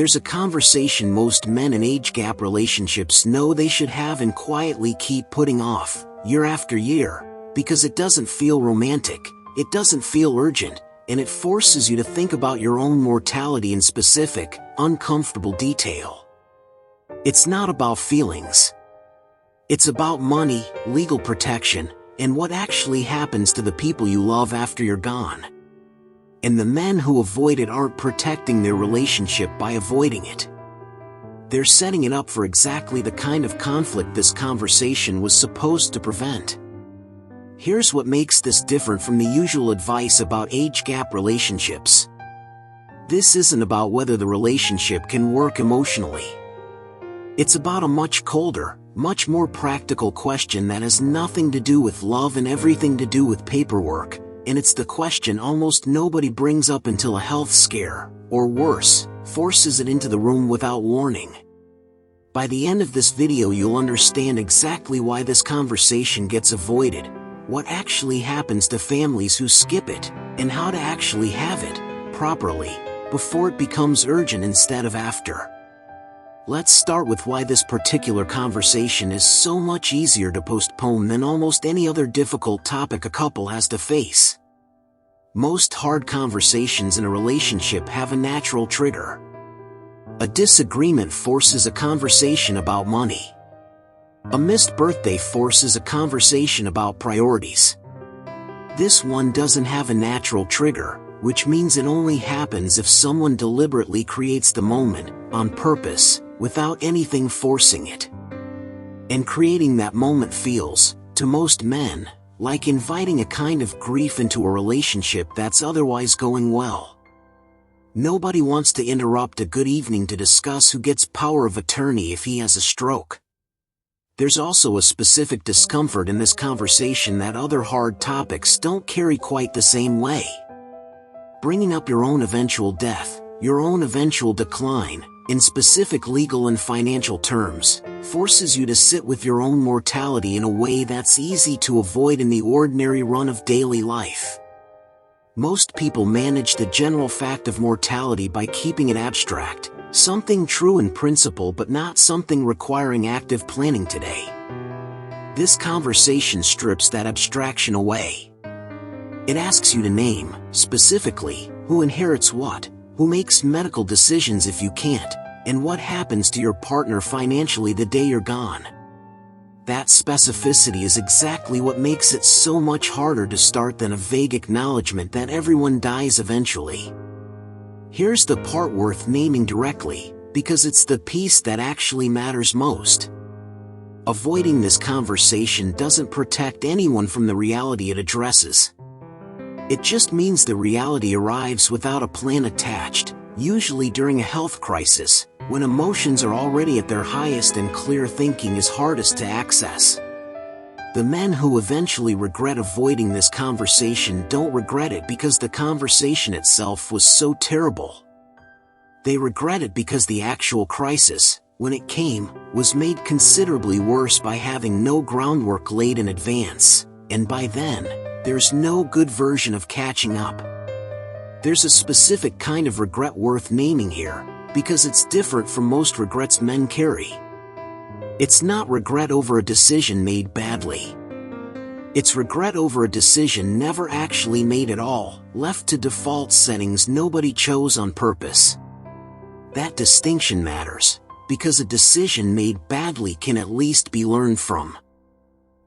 There's a conversation most men in age gap relationships know they should have and quietly keep putting off, year after year, because it doesn't feel romantic, it doesn't feel urgent, and it forces you to think about your own mortality in specific, uncomfortable detail. It's not about feelings. It's about money, legal protection, and what actually happens to the people you love after you're gone. And the men who avoid it aren't protecting their relationship by avoiding it. They're setting it up for exactly the kind of conflict this conversation was supposed to prevent. Here's what makes this different from the usual advice about age gap relationships. This isn't about whether the relationship can work emotionally. It's about a much colder, much more practical question that has nothing to do with love and everything to do with paperwork, and it's the question almost nobody brings up until a health scare, or worse, forces it into the room without warning. By the end of this video you'll understand exactly why this conversation gets avoided, what actually happens to families who skip it, and how to actually have it, properly, before it becomes urgent instead of after. Let's start with why this particular conversation is so much easier to postpone than almost any other difficult topic a couple has to face. Most hard conversations in a relationship have a natural trigger. A disagreement forces a conversation about money. A missed birthday forces a conversation about priorities. This one doesn't have a natural trigger, which means it only happens if someone deliberately creates the moment, on purpose, without anything forcing it. And creating that moment feels, to most men, like inviting a kind of grief into a relationship that's otherwise going well. Nobody wants to interrupt a good evening to discuss who gets power of attorney if he has a stroke. There's also a specific discomfort in this conversation that other hard topics don't carry quite the same way. Bringing up your own eventual death, your own eventual decline, in specific legal and financial terms, forces you to sit with your own mortality in a way that's easy to avoid in the ordinary run of daily life. Most people manage the general fact of mortality by keeping it abstract, something true in principle but not something requiring active planning today. This conversation strips that abstraction away. It asks you to name, specifically, who inherits what, who makes medical decisions if you can't, and what happens to your partner financially the day you're gone. That specificity is exactly what makes it so much harder to start than a vague acknowledgement that everyone dies eventually. Here's the part worth naming directly, because it's the piece that actually matters most. Avoiding this conversation doesn't protect anyone from the reality it addresses. It just means the reality arrives without a plan attached, usually during a health crisis, when emotions are already at their highest and clear thinking is hardest to access. The men who eventually regret avoiding this conversation don't regret it because the conversation itself was so terrible. They regret it because the actual crisis, when it came, was made considerably worse by having no groundwork laid in advance, and by then, there's no good version of catching up. There's a specific kind of regret worth naming here, because it's different from most regrets men carry. It's not regret over a decision made badly. It's regret over a decision never actually made at all, left to default settings nobody chose on purpose. That distinction matters, because a decision made badly can at least be learned from.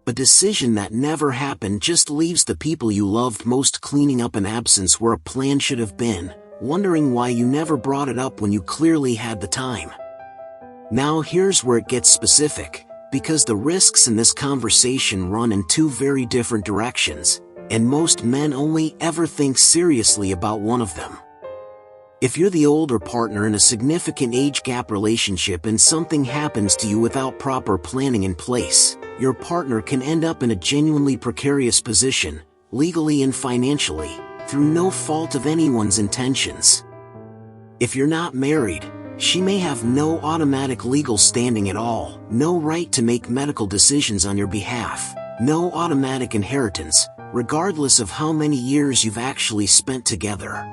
A decision that never happened just leaves the people you loved most cleaning up an absence where a plan should have been, wondering why you never brought it up when you clearly had the time. Now here's where it gets specific, because the risks in this conversation run in two very different directions, and most men only ever think seriously about one of them. If you're the older partner in a significant age gap relationship and something happens to you without proper planning in place, your partner can end up in a genuinely precarious position, legally and financially, through no fault of anyone's intentions. If you're not married, she may have no automatic legal standing at all, no right to make medical decisions on your behalf, no automatic inheritance, regardless of how many years you've actually spent together.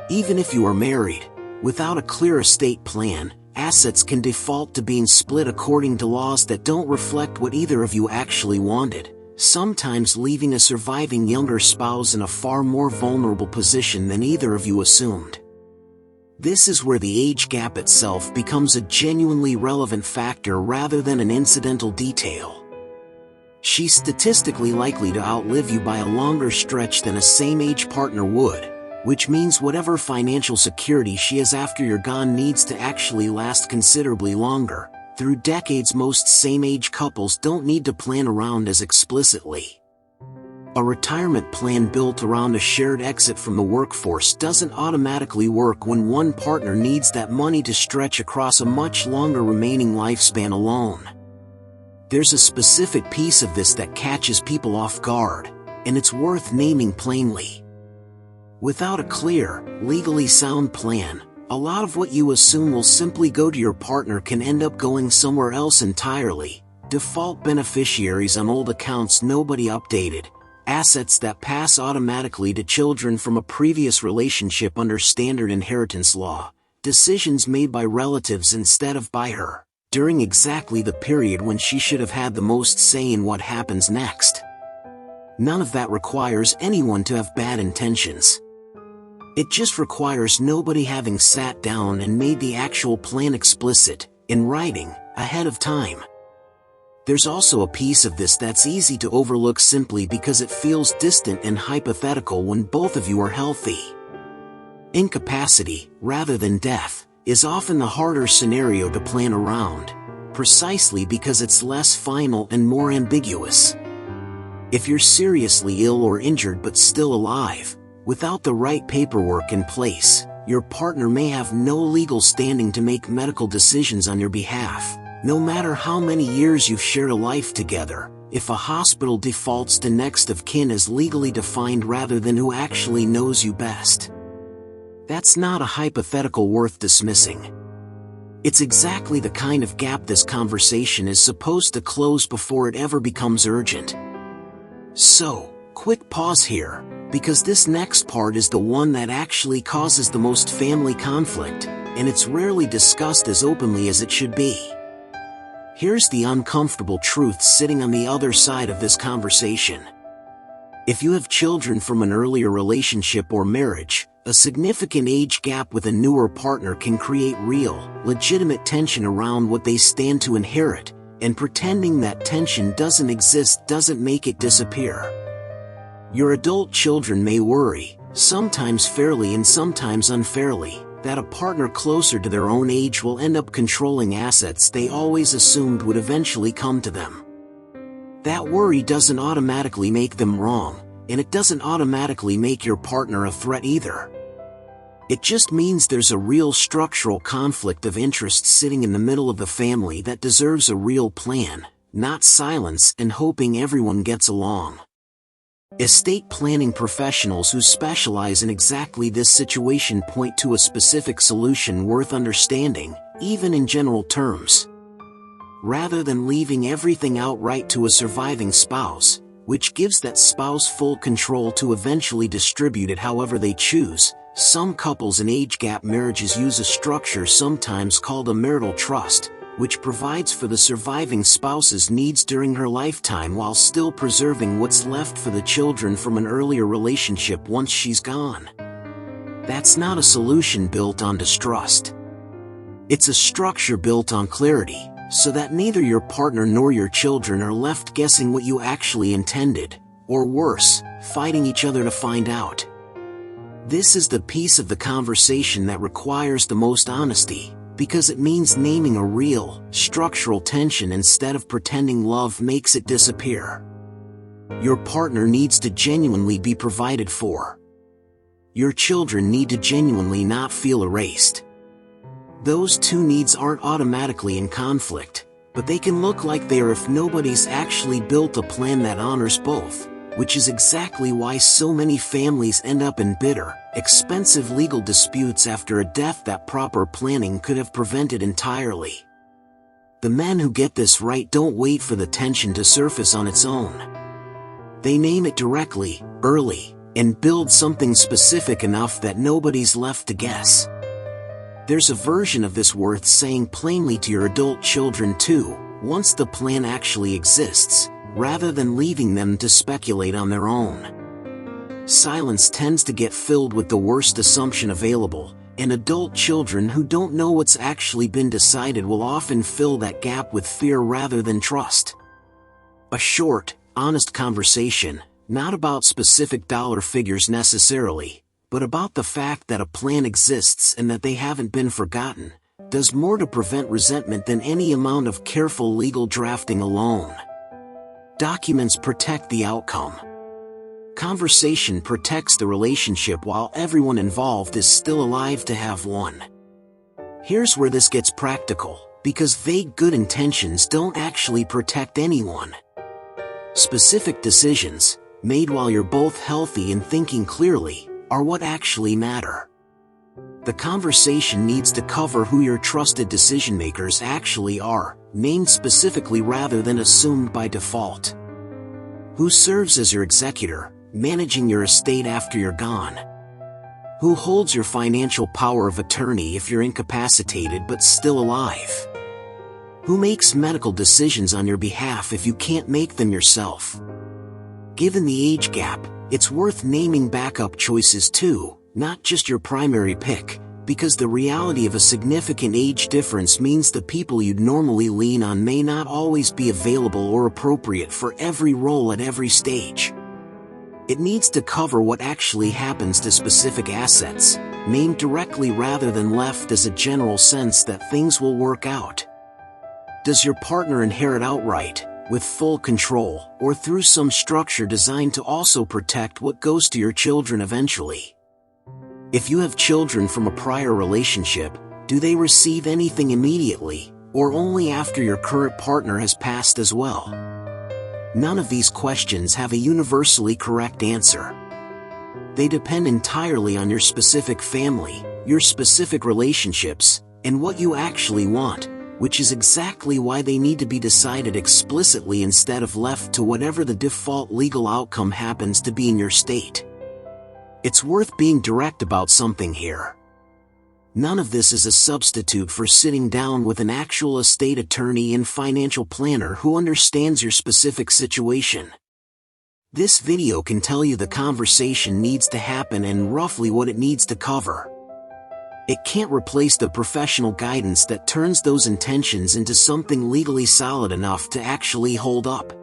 Even if you are married, Without a clear estate plan, assets can default to being split according to laws that don't reflect what either of you actually wanted, sometimes leaving a surviving younger spouse in a far more vulnerable position than either of you assumed. This is where the age gap itself becomes a genuinely relevant factor rather than an incidental detail. She's statistically likely to outlive you by a longer stretch than a same-age partner would, which means whatever financial security she has after you're gone needs to actually last considerably longer. Through decades, most same-age couples don't need to plan around as explicitly. A retirement plan built around a shared exit from the workforce doesn't automatically work when one partner needs that money to stretch across a much longer remaining lifespan alone. There's a specific piece of this that catches people off guard, and it's worth naming plainly. Without a clear, legally sound plan, a lot of what you assume will simply go to your partner can end up going somewhere else entirely. Default beneficiaries on old accounts nobody updated, assets that pass automatically to children from a previous relationship under standard inheritance law, decisions made by relatives instead of by her, during exactly the period when she should have had the most say in what happens next. None of that requires anyone to have bad intentions. It just requires nobody having sat down and made the actual plan explicit, in writing, ahead of time. There's also a piece of this that's easy to overlook simply because it feels distant and hypothetical when both of you are healthy. Incapacity, rather than death, is often the harder scenario to plan around, precisely because it's less final and more ambiguous. If you're seriously ill or injured but still alive, without the right paperwork in place, your partner may have no legal standing to make medical decisions on your behalf. No matter how many years you've shared a life together, if a hospital defaults to next of kin as legally defined rather than who actually knows you best. That's not a hypothetical worth dismissing. It's exactly the kind of gap this conversation is supposed to close before it ever becomes urgent. So, quick pause here, because this next part is the one that actually causes the most family conflict, and it's rarely discussed as openly as it should be. Here's the uncomfortable truth sitting on the other side of this conversation. If you have children from an earlier relationship or marriage, a significant age gap with a newer partner can create real, legitimate tension around what they stand to inherit, and pretending that tension doesn't exist doesn't make it disappear. Your adult children may worry, sometimes fairly and sometimes unfairly, that a partner closer to their own age will end up controlling assets they always assumed would eventually come to them. That worry doesn't automatically make them wrong, and it doesn't automatically make your partner a threat either. It just means there's a real structural conflict of interest sitting in the middle of the family that deserves a real plan, not silence and hoping everyone gets along. Estate planning professionals who specialize in exactly this situation point to a specific solution worth understanding, even in general terms. Rather than leaving everything outright to a surviving spouse, which gives that spouse full control to eventually distribute it however they choose, some couples in age-gap marriages use a structure sometimes called a marital trust, which provides for the surviving spouse's needs during her lifetime while still preserving what's left for the children from an earlier relationship once she's gone. That's not a solution built on distrust. It's a structure built on clarity, so that neither your partner nor your children are left guessing what you actually intended, or worse, fighting each other to find out. This is the piece of the conversation that requires the most honesty, because it means naming a real, structural tension instead of pretending love makes it disappear. Your partner needs to genuinely be provided for. Your children need to genuinely not feel erased. Those two needs aren't automatically in conflict, but they can look like they are if nobody's actually built a plan that honors both, which is exactly why so many families end up in bitter, expensive legal disputes after a death that proper planning could have prevented entirely. The men who get this right don't wait for the tension to surface on its own. They name it directly, early, and build something specific enough that nobody's left to guess. There's a version of this worth saying plainly to your adult children too, once the plan actually exists, rather than leaving them to speculate on their own. Silence tends to get filled with the worst assumption available, and adult children who don't know what's actually been decided will often fill that gap with fear rather than trust. A short, honest conversation, not about specific dollar figures necessarily, but about the fact that a plan exists and that they haven't been forgotten, does more to prevent resentment than any amount of careful legal drafting alone. Documents protect the outcome. Conversation protects the relationship while everyone involved is still alive to have one. Here's where this gets practical, because vague good intentions don't actually protect anyone. Specific decisions, made while you're both healthy and thinking clearly, are what actually matter. The conversation needs to cover who your trusted decision makers actually are, named specifically rather than assumed by default. Who serves as your executor, managing your estate after you're gone? Who holds your financial power of attorney if you're incapacitated but still alive? Who makes medical decisions on your behalf if you can't make them yourself? Given the age gap, it's worth naming backup choices too, not just your primary pick, because the reality of a significant age difference means the people you'd normally lean on may not always be available or appropriate for every role at every stage. It needs to cover what actually happens to specific assets, named directly rather than left as a general sense that things will work out. Does your partner inherit outright, with full control, or through some structure designed to also protect what goes to your children eventually? If you have children from a prior relationship, do they receive anything immediately, or only after your current partner has passed as well? None of these questions have a universally correct answer. They depend entirely on your specific family, your specific relationships, and what you actually want, which is exactly why they need to be decided explicitly instead of left to whatever the default legal outcome happens to be in your state. It's worth being direct about something here. None of this is a substitute for sitting down with an actual estate attorney and financial planner who understands your specific situation. This video can tell you the conversation needs to happen and roughly what it needs to cover. It can't replace the professional guidance that turns those intentions into something legally solid enough to actually hold up.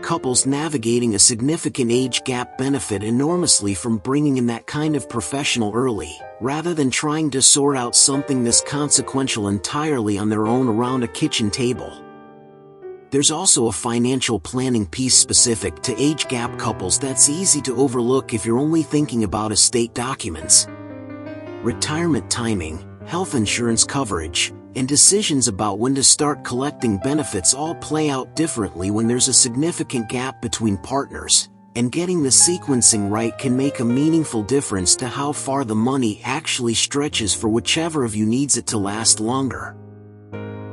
Couples navigating a significant age gap benefit enormously from bringing in that kind of professional early, rather than trying to sort out something this consequential entirely on their own around a kitchen table. There's also a financial planning piece specific to age gap couples that's easy to overlook if you're only thinking about estate documents. Retirement timing, health insurance coverage, and decisions about when to start collecting benefits all play out differently when there's a significant gap between partners, and getting the sequencing right can make a meaningful difference to how far the money actually stretches for whichever of you needs it to last longer.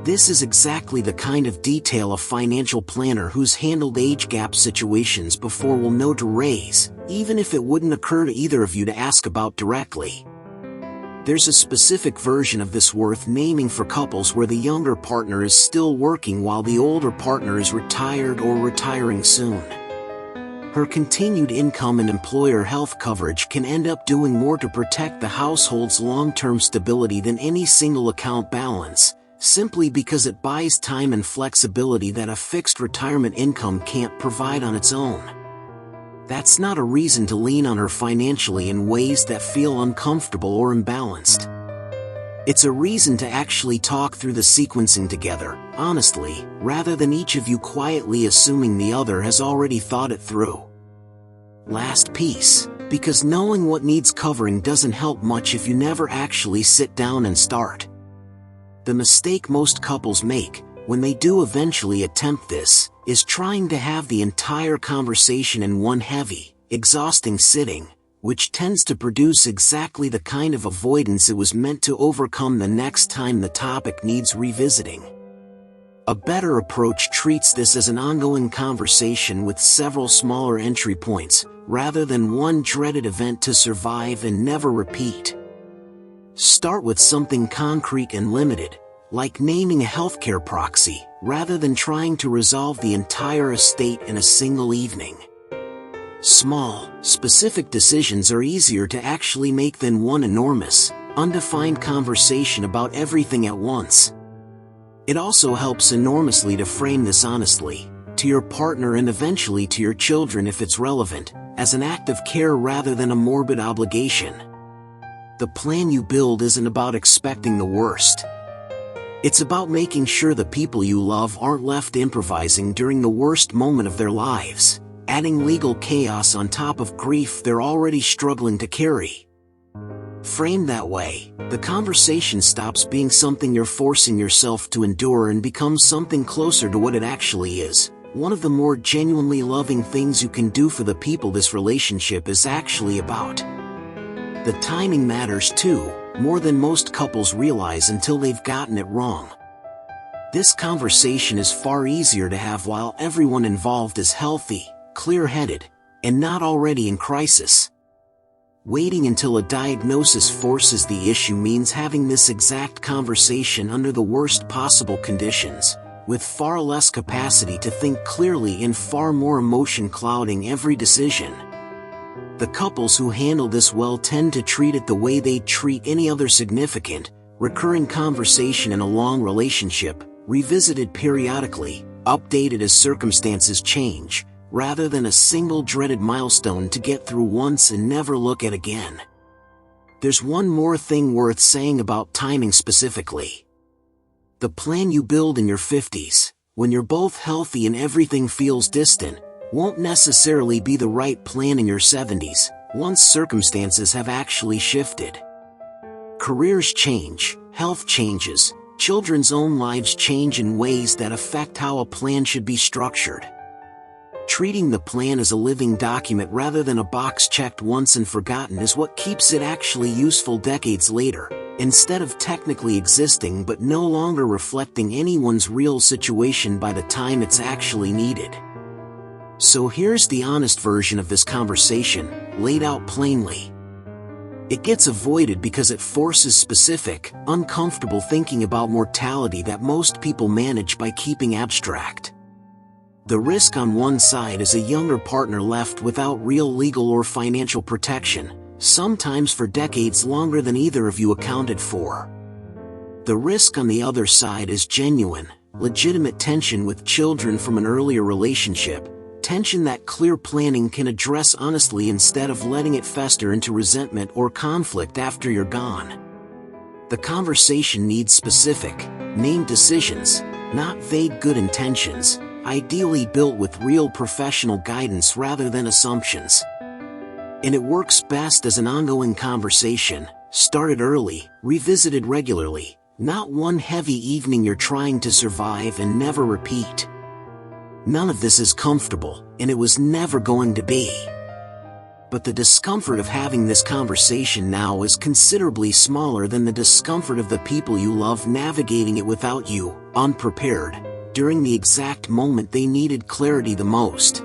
This is exactly the kind of detail a financial planner who's handled age gap situations before will know to raise, even if it wouldn't occur to either of you to ask about directly. There's a specific version of this worth naming for couples where the younger partner is still working while the older partner is retired or retiring soon. Her continued income and employer health coverage can end up doing more to protect the household's long-term stability than any single account balance, simply because it buys time and flexibility that a fixed retirement income can't provide on its own. That's not a reason to lean on her financially in ways that feel uncomfortable or imbalanced. It's a reason to actually talk through the sequencing together, honestly, rather than each of you quietly assuming the other has already thought it through. Last piece, because knowing what needs covering doesn't help much if you never actually sit down and start. The mistake most couples make, when they do eventually attempt this, is trying to have the entire conversation in one heavy, exhausting sitting, which tends to produce exactly the kind of avoidance it was meant to overcome the next time the topic needs revisiting. A better approach treats this as an ongoing conversation with several smaller entry points, rather than one dreaded event to survive and never repeat. Start with something concrete and limited, like naming a healthcare proxy, rather than trying to resolve the entire estate in a single evening. Small, specific decisions are easier to actually make than one enormous, undefined conversation about everything at once. It also helps enormously to frame this honestly, to your partner and eventually to your children if it's relevant, as an act of care rather than a morbid obligation. The plan you build isn't about expecting the worst. It's about making sure the people you love aren't left improvising during the worst moment of their lives, adding legal chaos on top of grief they're already struggling to carry. Framed that way, the conversation stops being something you're forcing yourself to endure and becomes something closer to what it actually is. One of the more genuinely loving things you can do for the people this relationship is actually about. The timing matters too, more than most couples realize until they've gotten it wrong. This conversation is far easier to have while everyone involved is healthy, clear-headed, and not already in crisis. Waiting until a diagnosis forces the issue means having this exact conversation under the worst possible conditions, with far less capacity to think clearly and far more emotion clouding every decision. The couples who handle this well tend to treat it the way they'd treat any other significant, recurring conversation in a long relationship, revisited periodically, updated as circumstances change, rather than a single dreaded milestone to get through once and never look at again. There's one more thing worth saying about timing specifically. The plan you build in your 50s, when you're both healthy and everything feels distant, won't necessarily be the right plan in your 70s, once circumstances have actually shifted. Careers change, health changes, children's own lives change in ways that affect how a plan should be structured. Treating the plan as a living document rather than a box checked once and forgotten is what keeps it actually useful decades later, instead of technically existing but no longer reflecting anyone's real situation by the time it's actually needed. So here's the honest version of this conversation, laid out plainly. It gets avoided because it forces specific, uncomfortable thinking about mortality that most people manage by keeping abstract. The risk on one side is a younger partner left without real legal or financial protection, sometimes for decades longer than either of you accounted for. The risk on the other side is genuine, legitimate tension with children from an earlier relationship, tension that clear planning can address honestly instead of letting it fester into resentment or conflict after you're gone. The conversation needs specific, named decisions, not vague good intentions, ideally built with real professional guidance rather than assumptions. And it works best as an ongoing conversation, started early, revisited regularly, not one heavy evening you're trying to survive and never repeat. None of this is comfortable, and it was never going to be. But the discomfort of having this conversation now is considerably smaller than the discomfort of the people you love navigating it without you, unprepared, during the exact moment they needed clarity the most.